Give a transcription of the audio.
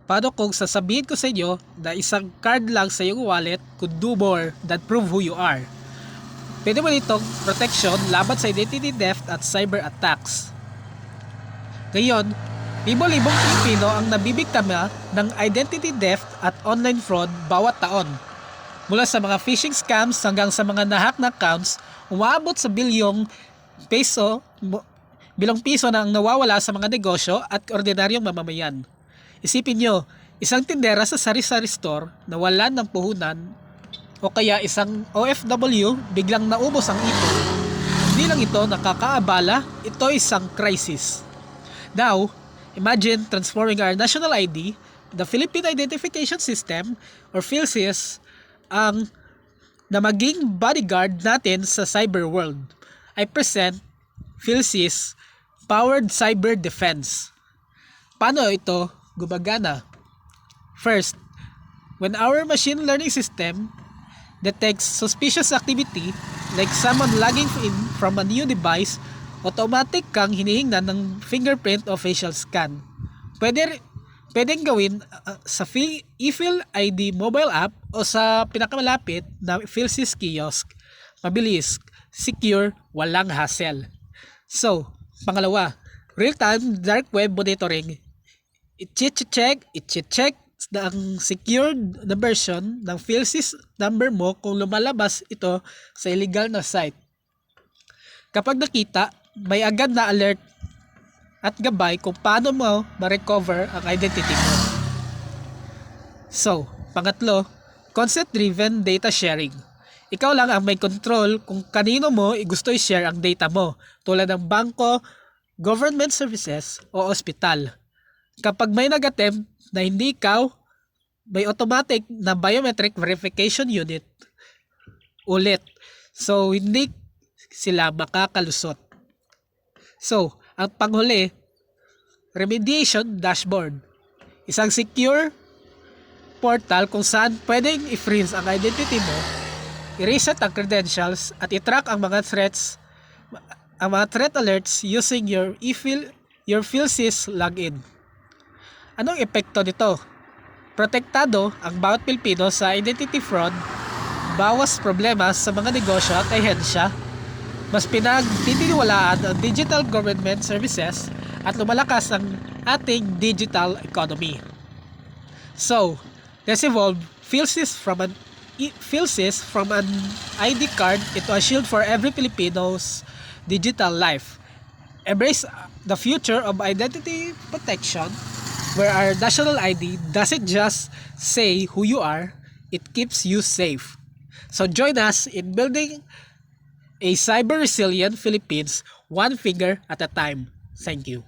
Paano kung sasabihin ko sa inyo na isang card lang sa iyong wallet could do more than prove who you are? Pwede mo nitong protection laban sa identity theft at cyber attacks. Ngayon, libo-libong Pilipino ang nabibiktima ng identity theft at online fraud bawat taon. Mula sa mga phishing scams hanggang sa mga nahack na accounts, umaabot sa bilong piso na ang nawawala sa mga negosyo at ordinaryong mamamayan. Isipin nyo, isang tindera sa sari-sari store na wala ng puhunan o kaya isang OFW biglang naubos ang ipon. Hindi lang ito nakakaabala, ito isang crisis. Now, imagine transforming our national ID, the Philippine Identification System or PhilSys, na maging bodyguard natin sa cyber world. I present PhilSys Powered Cyber Defense. Paano ito gumagana? First, when our machine learning system detects suspicious activity like someone logging in from a new device, automatic kang hinihingnan ng fingerprint o facial scan. Pwedeng gawin sa ePhil ID mobile app o sa pinakamalapit na PhilSys kiosk. Mabilis, secure, walang hassle. So, pangalawa, real-time dark web monitoring. I-check na ang secured na version ng PhilSys number mo kung lumalabas ito sa illegal na site. Kapag nakita, may agad na alert at gabay kung paano mo ma-recover ang identity mo. So, pangatlo, consent-driven data sharing. Ikaw lang ang may control kung kanino mo gusto i-share ang data mo, tulad ng bangko, government services o ospital. Kapag may nag-attempt na hindi ikaw, may automatic na biometric verification unit ulit. So, hindi sila makakalusot. So, ang panghuli, remediation dashboard. Isang secure portal kung saan pwedeng i-freeze ang identity mo, i-reset ang credentials at i-track ang mga threat alerts using your PhilSys login. Anong epekto nito? Protektado ang bawat Pilipino sa identity fraud, bawas problema sa mga negosyo at ahensya, mas pinagtitiwalaan ang digital government services at lumalakas ang ating digital economy. So, let's evolve PhilSys from an ID card into a shield for every Filipino's digital life. Embrace the future of identity protection, where our national ID doesn't just say who you are, it keeps you safe. So join us in building a cyber-resilient Philippines one finger at a time. Thank you.